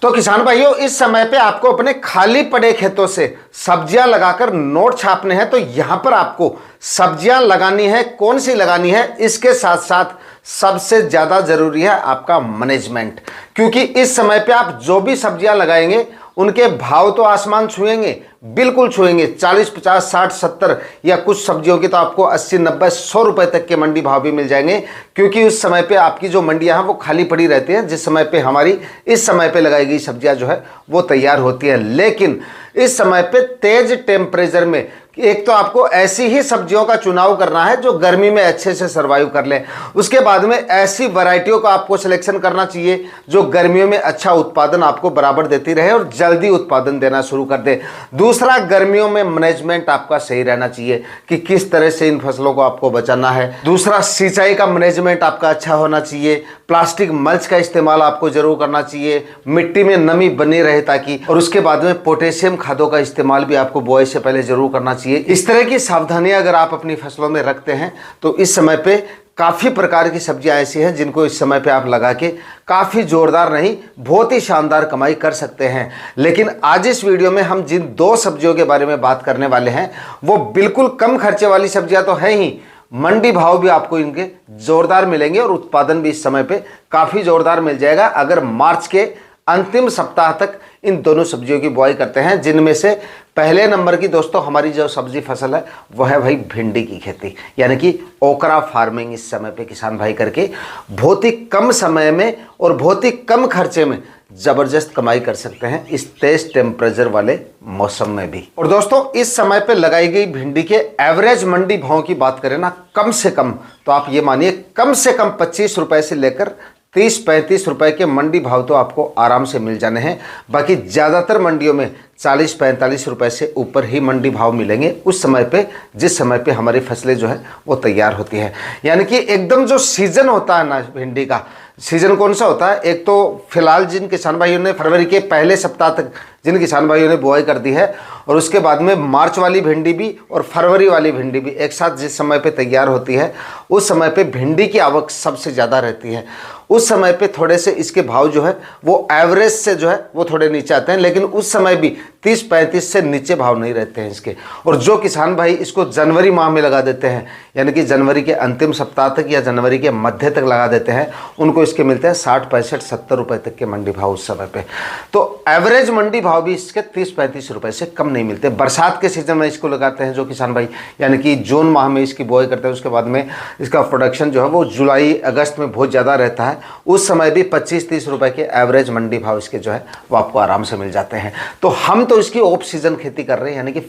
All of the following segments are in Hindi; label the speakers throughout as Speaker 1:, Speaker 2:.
Speaker 1: तो किसान भाइयों, इस समय पे आपको अपने खाली पड़े खेतों से सब्जियां लगाकर नोट छापने हैं। तो यहां पर आपको सब्जियां लगानी है, कौन सी लगानी है, इसके साथ साथ सबसे ज्यादा जरूरी है आपका मैनेजमेंट। क्योंकि इस समय पे आप जो भी सब्जियां लगाएंगे उनके भाव तो आसमान छुएंगे, बिल्कुल छुएंगे। 40, 50, 60, 70 या कुछ सब्जियों की तो आपको 80, 90, 100 रुपए तक के मंडी भाव भी मिल जाएंगे। क्योंकि उस समय पे आपकी जो मंडियां हैं वो खाली पड़ी रहती हैं, जिस समय पे हमारी इस समय पे लगाई गई सब्जियां जो है वो तैयार होती है। लेकिन इस समय पे तेज टेम्परेचर में एक तो आपको ऐसी ही सब्जियों का चुनाव करना है जो गर्मी में अच्छे से सर्वाइव कर ले। उसके बाद में ऐसी वैरायटियों का आपको सिलेक्शन करना चाहिए जो गर्मियों में अच्छा उत्पादन आपको बराबर देती रहे और जल्दी उत्पादन देना शुरू कर दे। दूसरा, गर्मियों में मैनेजमेंट आपका सही रहना चाहिए कि किस तरह से इन फसलों को आपको बचाना है। दूसरा, सिंचाई का मैनेजमेंट आपका अच्छा होना चाहिए। प्लास्टिक मल्च का इस्तेमाल आपको जरूर करना चाहिए, मिट्टी में नमी बनी रहे ताकि। और उसके बाद में पोटेशियम खादों का इस्तेमाल भी आपको बुआई से पहले जरूर करना चाहिए। इस तरह की सावधानियां अगर आप अपनी फसलों में रखते हैं तो इस समय पे काफी प्रकार की सब्जियां ऐसी हैं जिनको इस समय पे आप लगा के काफी जोरदार नहीं, बहुत ही शानदार कमाई कर सकते हैं। लेकिन आज इस वीडियो में हम जिन दो सब्जियों के बारे में बात करने वाले हैं वो बिल्कुल कम खर्चे वाली सब्जियां तो है ही, मंडी भाव भी आपको इनके जोरदार मिलेंगे और उत्पादन भी इस समय पे काफी जोरदार मिल जाएगा अगर मार्च के अंतिम सप्ताह तक इन दोनों सब्जियों की बुआई करते हैं। जिनमें से पहले नंबर की दोस्तों हमारी जो सब्जी फसल है वह है भाई भिंडी की खेती, यानी कि ओकरा फार्मिंग। इस समय पे किसान भाई करके बहुत ही कम समय में और बहुत ही कम खर्चे में जबरदस्त कमाई कर सकते हैं इस तेज टेम्परेचर वाले मौसम में भी। और दोस्तों, इस समय पे लगाई गई भिंडी के एवरेज मंडी भाव की बात करें ना, कम से कम तो आप ये मानिए कम से कम 25 रुपए से लेकर 30-35 रुपए के मंडी भाव तो आपको आराम से मिल जाने हैं। बाकी ज़्यादातर मंडियों में 40-45 रुपए से ऊपर ही मंडी भाव मिलेंगे उस समय पे, जिस समय पे हमारी फसलें जो है वो तैयार होती हैं। यानी कि एकदम जो सीजन होता है ना भिंडी का, सीजन कौन सा होता है, एक तो फिलहाल जिन किसान भाइयों ने फरवरी के पहले सप्ताह तक जिन किसान भाइयों ने बुआई कर दी है, और उसके बाद में मार्च वाली भिंडी भी और फरवरी वाली भिंडी भी एक साथ जिस समय पे तैयार होती है, उस समय पे भिंडी की आवक सबसे ज़्यादा रहती है। उस समय पे थोड़े से इसके भाव जो है वो एवरेज से जो है वो थोड़े नीचे आते हैं, लेकिन उस समय भी 30-35 से नीचे भाव नहीं रहते हैं इसके। और जो किसान भाई इसको जनवरी माह में लगा देते हैं, यानी कि जनवरी के अंतिम सप्ताह तक या जनवरी के मध्य तक लगा देते हैं, उनको इसके मिलते हैं 60, 65, 70 रुपए तक के मंडी भाव उस समय पे। तो एवरेज मंडी भाव भी इसके 30-35 रुपए से कम नहीं मिलते। बरसात के सीजन में इसको लगाते हैं जो किसान भाई, यानी कि जून माह में इसकी बुआई करते हैं, उसके बाद में इसका प्रोडक्शन जो है वो जुलाई अगस्त में बहुत ज़्यादा रहता है, उस समय भी 25-30 रुपए के एवरेज मंडी भाव इसके जो है वो आपको आराम से मिल जाते हैं। तो हम तो इसकी ऑफ सीजन खेती कर रहे हैं, यानी कि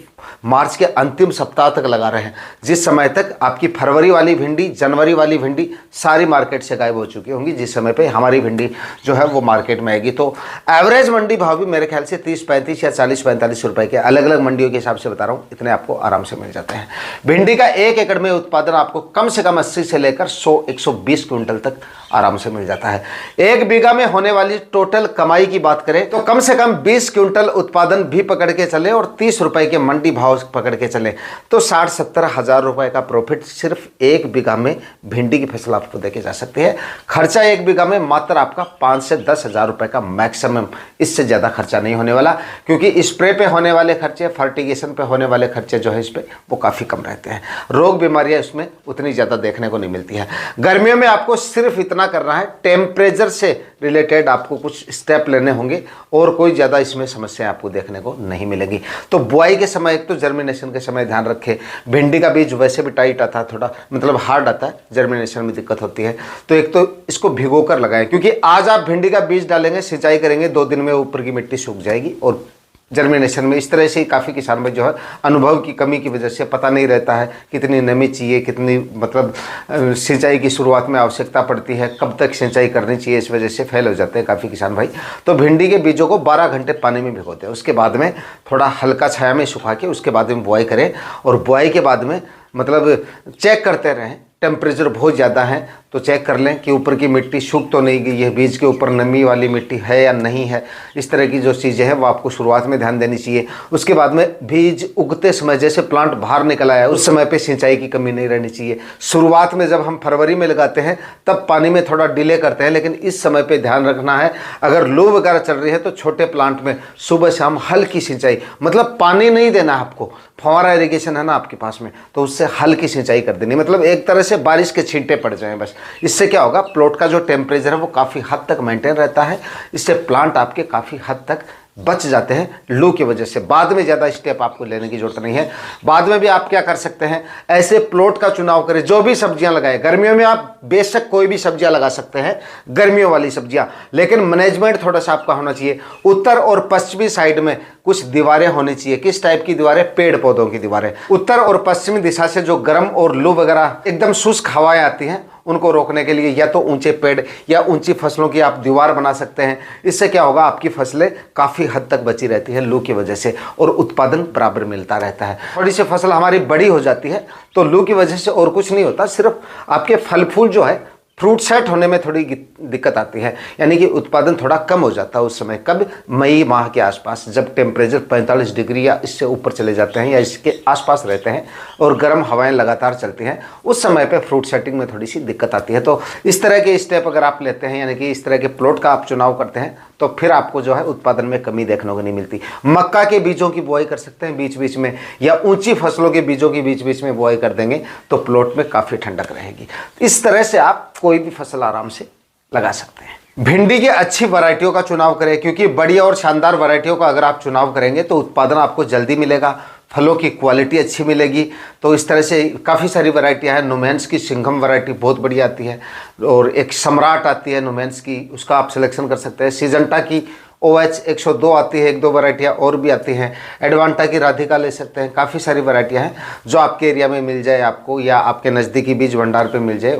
Speaker 1: मार्च के अंतिम सप्ताह तक लगा रहे हैं, जिस समय तक आपकी फरवरी वाली भिंडी, जनवरी वाली भिंडी सारी मार्केट से गायब हो चुकी होंगी, जिस समय पे हमारी भिंडी जो है वो मार्केट में आएगी। तो एवरेज मंडी भाव भी मेरे ख्याल से 30-35 या 40-45 रुपए के, अलग अलग मंडियों के हिसाब से बता रहा हूँ, इतने आपको आराम से मिल जाते हैं। भिंडी का 1 एकड़ में उत्पादन आपको कम से कम 80 से लेकर 100-120 क्विंटल तक आराम से मिल जाता है। 1 बीघा में होने वाली टोटल कमाई की बात करें तो कम से कम 20 क्विंटल उत्पादन भी पकड़ के चले और 30 रुपए के मंडी भाव पकड़ के चले तो 60-70 हजार रुपए का प्रॉफिट सिर्फ 1 बीघा में भिंडी की फसल आपको देके जा सकती है। खर्चा 1 बीघा में मात्र आपका 5 से 10 हजार रुपए का मैक्सिमम, इससे ज्यादा खर्चा नहीं होने वाला। क्योंकि स्प्रे पे होने वाले खर्चे, फर्टिगेशन पे होने वाले खर्चे जो है इस पे वो काफी कम रहते हैं। रोग बीमारियां इसमें उतनी ज्यादा देखने को नहीं मिलती है। गर्मियों में आपको सिर्फ इतना करना है, टेम्परेचर से रिलेटेड आपको कुछ स्टेप लेने होंगे और कोई ज़्यादा इसमें समस्याएं आपको देखने को नहीं मिलेंगी। तो बुआई के समय एक तो जर्मिनेशन के समय ध्यान रखें। भिंडी का बीज वैसे भी टाइट आता है, थोड़ा मतलब हार्ड आता है, जर्मिनेशन में दिक्कत होती है। तो एक तो इसको भिगो कर लगाएं, क्योंकि आज आप भिंडी का बीज डालेंगे, सिंचाई करेंगे, 2 दिन में ऊपर की मिट्टी सूख जाएगी और जर्मिनेशन में इस तरह से काफ़ी किसान भाई जो है अनुभव की कमी की वजह से पता नहीं रहता है कितनी नमी चाहिए, कितनी मतलब सिंचाई की शुरुआत में आवश्यकता पड़ती है, कब तक सिंचाई करनी चाहिए, इस वजह से फेल हो जाते हैं काफ़ी किसान भाई। तो भिंडी के बीजों को 12 घंटे पानी में भिगोते हैं, उसके बाद में थोड़ा हल्का छाया में सुखा के उसके बाद में बुआई करें। और बुआई के बाद में मतलब चेक करते रहें, टेम्परेचर बहुत ज़्यादा है तो चेक कर लें कि ऊपर की मिट्टी सूख तो नहीं गई है, बीज के ऊपर नमी वाली मिट्टी है या नहीं है। इस तरह की जो चीज़ें हैं वो आपको शुरुआत में ध्यान देनी चाहिए। उसके बाद में बीज उगते समय जैसे प्लांट बाहर निकल आया उस समय पे सिंचाई की कमी नहीं रहनी चाहिए। शुरुआत में जब हम फरवरी में लगाते हैं तब पानी में थोड़ा डिले करते हैं, लेकिन इस समय पे ध्यान रखना है अगर लू वगैरह चल रही है तो छोटे प्लांट में सुबह शाम हल्की सिंचाई, मतलब पानी नहीं देना है आपको, फव्वारा इरिगेशन है ना आपके पास में, तो उससे हल्की सिंचाई कर देनी, मतलब एक तरह से बारिश के छींटे पड़ जाएं बस। इससे क्या होगा, प्लॉट का जो टेम्परेचर है वो काफ़ी हद तक मेंटेन रहता है। इससे प्लांट आपके काफ़ी हद तक बच जाते हैं लू की वजह से। बाद में ज़्यादा स्टेप आपको लेने की जरूरत नहीं है। बाद में भी आप क्या कर सकते हैं, ऐसे प्लॉट का चुनाव करें जो भी सब्जियां लगाएं। गर्मियों में आप बेशक कोई भी सब्जियां लगा सकते हैं, गर्मियों वाली सब्जियां, लेकिन मैनेजमेंट थोड़ा सा आपका होना चाहिए। उत्तर और पश्चिमी साइड में कुछ दीवारें होनी चाहिए। किस टाइप की दीवारें? पेड़ पौधों की दीवारें। उत्तर और पश्चिमी दिशा से जो गर्म और लू वगैरह एकदम शुष्क हवाएं आती हैं उनको रोकने के लिए या तो ऊंचे पेड़ या ऊंची फसलों की आप दीवार बना सकते हैं। इससे क्या होगा, आपकी फसलें काफ़ी हद तक बची रहती है लू की वजह से और उत्पादन बराबर मिलता रहता है। थोड़ी सी फसल हमारी बड़ी हो जाती है तो लू की वजह से और कुछ नहीं होता, सिर्फ आपके फल फूल जो है फ्रूट सेट होने में थोड़ी दिक्कत आती है, यानी कि उत्पादन थोड़ा कम हो जाता है उस समय। कब? मई माह के आसपास, जब टेम्परेचर 45 डिग्री या इससे ऊपर चले जाते हैं या इसके आसपास रहते हैं और गर्म हवाएं लगातार चलती हैं, उस समय पे फ्रूट सेटिंग में थोड़ी सी दिक्कत आती है। तो इस तरह के स्टेप अगर आप लेते हैं, यानी कि इस तरह के प्लॉट का आप चुनाव करते हैं, तो फिर आपको जो है उत्पादन में कमी देखने को नहीं मिलती। मक्का के बीजों की बुआई कर सकते हैं बीच बीच में, या ऊंची फसलों के बीजों की बीच बीच में बुआई कर देंगे तो प्लॉट में काफ़ी ठंडक रहेगी। इस तरह से आप कोई भी फसल आराम से लगा सकते हैं। भिंडी की अच्छी वैरायटियों का चुनाव करें, क्योंकि बढ़िया और शानदार वैरायटियों का अगर आप चुनाव करेंगे तो उत्पादन आपको जल्दी मिलेगा, फलों की क्वालिटी अच्छी मिलेगी। तो इस तरह से काफ़ी सारी वैरायटियां हैं। नुमेंस की सिंघम वैरायटी बहुत बढ़िया आती है, और एक सम्राट आती है नुमेंस की, उसका आप सिलेक्शन कर सकते हैं। सीजंटा की OH 102 आती है, एक दो वैरायटियाँ और भी आती हैं। एडवांटा की राधिका ले सकते हैं। काफ़ी सारी वैरायटियाँ हैं जो आपके एरिया में मिल जाए आपको, या आपके नज़दीकी बीज भंडार पे मिल जाए,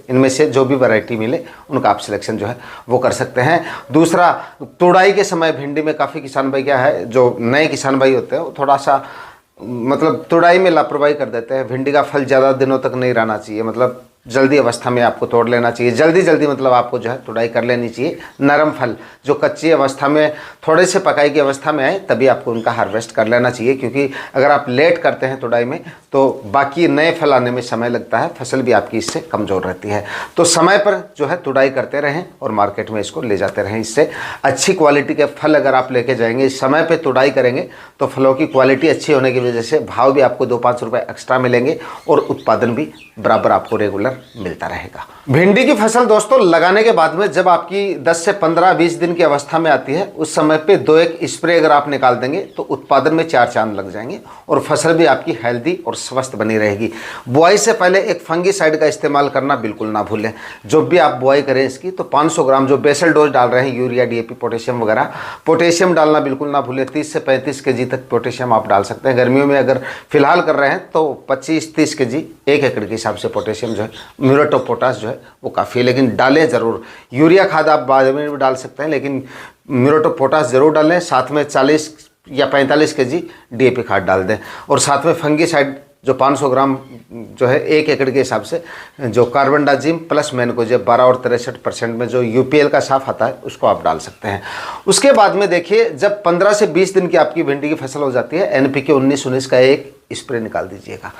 Speaker 1: इनमें से जो भी वैरायटी मिले उनका आप सिलेक्शन जो है वो कर सकते हैं। दूसरा, तुड़ाई के समय भिंडी में काफ़ी किसान भाई क्या है, जो नए किसान भाई होते हैं वो थोड़ा सा मतलब तुड़ाई में लापरवाही कर देते हैं। भिंडी का फल ज़्यादा दिनों तक नहीं रहना चाहिए, मतलब जल्दी अवस्था में आपको तोड़ लेना चाहिए। जल्दी मतलब आपको जो है तुड़ाई कर लेनी चाहिए। नरम फल जो कच्ची अवस्था में थोड़े से पकाई की अवस्था में आए तभी आपको उनका हार्वेस्ट कर लेना चाहिए, क्योंकि अगर आप लेट करते हैं तुड़ाई में तो बाकी नए फल आने में समय लगता है, फसल भी आपकी इससे कमज़ोर रहती है। तो समय पर जो है तुड़ाई करते रहें और मार्केट में इसको ले जाते रहें। इससे अच्छी क्वालिटी के फल अगर आप लेके जाएंगे, समय पर तुड़ाई करेंगे तो फलों की क्वालिटी अच्छी होने की वजह से भाव भी आपको 2-5 रुपये एक्स्ट्रा मिलेंगे और उत्पादन भी बराबर आपको रेगुलर मिलता रहेगा। भिंडी की फसल दोस्तों लगाने के बाद में जब आपकी 10 से 15-20 दिन की अवस्था में आती है, उस समय पे 2-1 स्प्रे अगर आप निकाल देंगे तो उत्पादन में 4 चांद लग जाएंगे और फसल भी आपकी हेल्दी और स्वस्थ बनी रहेगी। बुआई से पहले एक फंगीसाइड का इस्तेमाल करना बिल्कुल ना भूलें। जब भी आप बुआई करें इसकी तो 500 ग्राम जो बेसल डोज डाल रहे हैं, यूरिया, DAP, पोटेशियम वगैरह, पोटेशियम डालना बिल्कुल ना भूलें। 30 से 35 kg तक पोटेशियम आप डाल सकते हैं। गर्मियों में अगर फिलहाल कर रहे हैं तो 25-30 kg 1 एकड़ के हिसाब से पोटेशियम जो है, म्यूरेट ऑफ पोटाश जो है वो काफ़ी है, लेकिन डालें ज़रूर। यूरिया खाद आप बाद में भी डाल सकते हैं, लेकिन म्यूरेट ऑफ पोटाश ज़रूर डालें। साथ में 40 या 45 kg DAP खाद डाल दें, और साथ में फंगीसाइड जो 500 ग्राम जो है 1 एकड़ के हिसाब से, जो कार्बनडाजिम प्लस मैनकोजेब 12 और 63% में जो UPL का साफ आता है उसको आप डाल सकते हैं। उसके बाद में देखिए, जब 15 से 20 दिन की आपकी भिंडी की फसल हो जाती है, NPK 19-19 का एक स्प्रे निकाल दीजिएगा।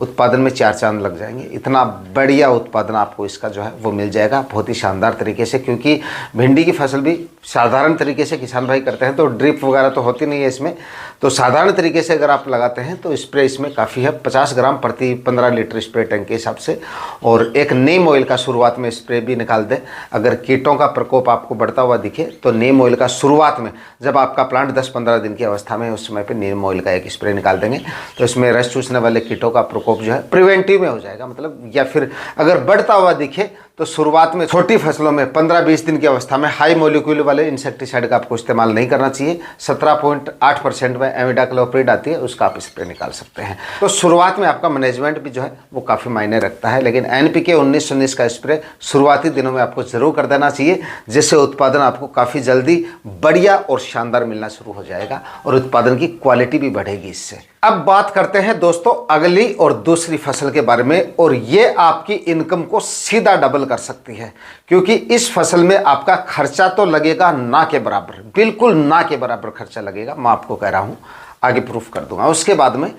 Speaker 1: उत्पादन में 4 चांद लग जाएंगे। इतना बढ़िया उत्पादन आपको इसका जो है वो मिल जाएगा बहुत ही शानदार तरीके से, क्योंकि भिंडी की फसल भी साधारण तरीके से किसान भाई करते हैं तो ड्रिप वगैरह तो होती नहीं है इसमें। तो साधारण तरीके से अगर आप लगाते हैं तो स्प्रे इसमें काफ़ी है, 50 ग्राम प्रति 15 लीटर स्प्रे टैंक के हिसाब से। और एक नीम ऑयल का शुरुआत में स्प्रे भी निकाल दें। अगर कीटों का प्रकोप आपको बढ़ता हुआ दिखे तो नीम ऑयल का शुरुआत में, जब आपका प्लांट 10-15 दिन की अवस्था में, उस समय पर नीम ऑयल का एक स्प्रे निकाल देंगे तो इसमें रस चूसने वाले कीटों का प्रकोप जो है प्रिवेंटिव में हो जाएगा। मतलब, या फिर अगर बढ़ता हुआ दिखे तो शुरुआत में छोटी फसलों में 15-20 दिन की अवस्था में हाई मोलिक्यूल वाले इंसेक्टिसाइड का आपको इस्तेमाल नहीं करना चाहिए। 17.8% में एमिडाक्लोप्रिड आती है, उसका आप स्प्रे निकाल सकते हैं। तो शुरुआत में आपका मैनेजमेंट भी जो है वो काफ़ी मायने रखता है, लेकिन NPK 19-19 का स्प्रे शुरुआती दिनों में आपको ज़रूर कर देना चाहिए, जिससे उत्पादन आपको काफ़ी जल्दी बढ़िया और शानदार मिलना शुरू हो जाएगा और उत्पादन की क्वालिटी भी बढ़ेगी इससे। अब बात करते हैं दोस्तों अगली और दूसरी फसल के बारे में, और ये आपकी इनकम को सीधा डबल कर सकती है, क्योंकि इस फसल में आपका खर्चा तो लगेगा ना के बराबर, बिल्कुल ना के बराबर खर्चा लगेगा, मैं आपको कह रहा हूँ, आगे प्रूफ कर दूंगा। उसके बाद में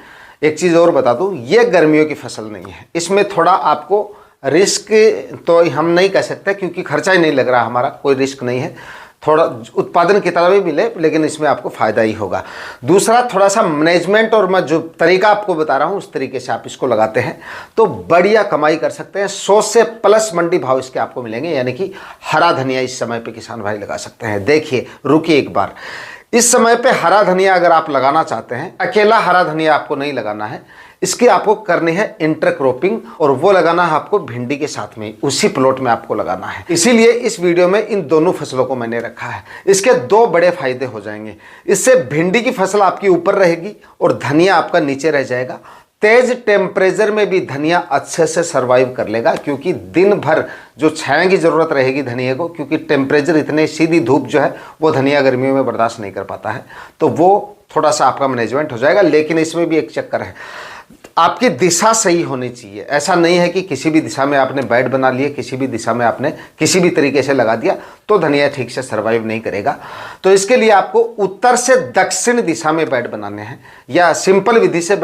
Speaker 1: एक चीज़ और बता दूं, ये गर्मियों की फसल नहीं है, इसमें थोड़ा आपको रिस्क तो हम नहीं कह सकते क्योंकि खर्चा ही नहीं लग रहा, हमारा कोई रिस्क नहीं है, थोड़ा उत्पादन की तरह भी मिले लेकिन इसमें आपको फ़ायदा ही होगा। दूसरा, थोड़ा सा मैनेजमेंट और मैं जो तरीका आपको बता रहा हूँ उस तरीके से आप इसको लगाते हैं तो बढ़िया कमाई कर सकते हैं। 100 से प्लस मंडी भाव इसके आपको मिलेंगे, यानी कि हरा धनिया इस समय पे किसान भाई लगा सकते हैं। देखिए, रुकिए एक बार, इस समय पे हरा धनिया अगर आप लगाना चाहते हैं, अकेला हरा धनिया आपको नहीं लगाना है, इसकी आपको करनी है इंटरक्रॉपिंग, और वो लगाना है आपको भिंडी के साथ में, उसी प्लॉट में आपको लगाना है। इसीलिए इस वीडियो में इन दोनों फसलों को मैंने रखा है। इसके दो बड़े फायदे हो जाएंगे, इससे भिंडी की फसल आपकी ऊपर रहेगी और धनिया आपका नीचे रह जाएगा। तेज टेम्परेचर में भी धनिया अच्छे से सर्वाइव कर लेगा, क्योंकि दिन भर जो छाया की ज़रूरत रहेगी धनिया को, क्योंकि टेम्परेचर इतने, सीधी धूप जो है वो धनिया गर्मियों में बर्दाश्त नहीं कर पाता है, तो वो थोड़ा सा आपका मैनेजमेंट हो जाएगा। लेकिन इसमें भी एक चक्कर है, आपकी दिशा सही होनी चाहिए। ऐसा नहीं है कि किसी भी दिशा में आपने बेड बना लिए, किसी भी दिशा में आपने किसी भी तरीके से लगा दिया तो धनिया ठीक से सर्वाइव नहीं करेगा। तो इसके लिए आपको उत्तर से दक्षिण दिशा में बेड बनाने हैं, या सिंपल विधि से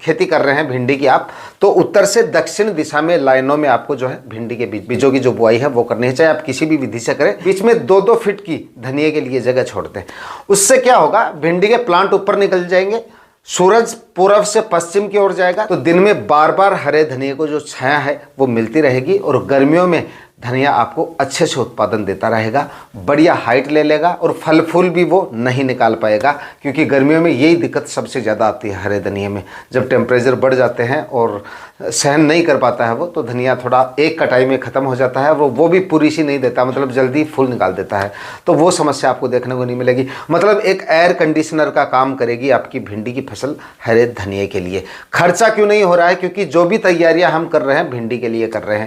Speaker 1: खेती कर रहे हैं भिंडी की आप, तो उत्तर से दक्षिण दिशा में लाइनों में आपको जो है भिंडी के बीजों की जो बुआई है वो करनी है, चाहे आप किसी भी विधि से करें। बीच में 2-2 फीट की धनिया के लिए जगह छोड़ दें। उससे क्या होगा, भिंडी के प्लांट ऊपर निकल जाएंगे, सूरज पूर्व से पश्चिम की ओर जाएगा, तो दिन में बार बार हरे धनिया को जो छाया है वो मिलती रहेगी, और गर्मियों में धनिया आपको अच्छे से उत्पादन देता रहेगा, बढ़िया हाइट ले लेगा, और फल फूल भी वो नहीं निकाल पाएगा, क्योंकि गर्मियों में यही दिक्कत सबसे ज़्यादा आती है हरे धनिया में। जब टेम्परेचर बढ़ जाते हैं और सहन नहीं कर पाता है वो, तो धनिया थोड़ा एक कटाई में ख़त्म हो जाता है, वो भी पूरी सी नहीं देता, मतलब जल्दी फूल निकाल देता है, तो वो समस्या आपको देखने को नहीं मिलेगी। मतलब एक एयर कंडीशनर का काम करेगी आपकी भिंडी की फसल हरे धनिया के लिए। खर्चा क्यों नहीं हो रहा है, क्योंकि जो भी तैयारियां हम कर रहे हैं भिंडी के लिए कर रहे हैं।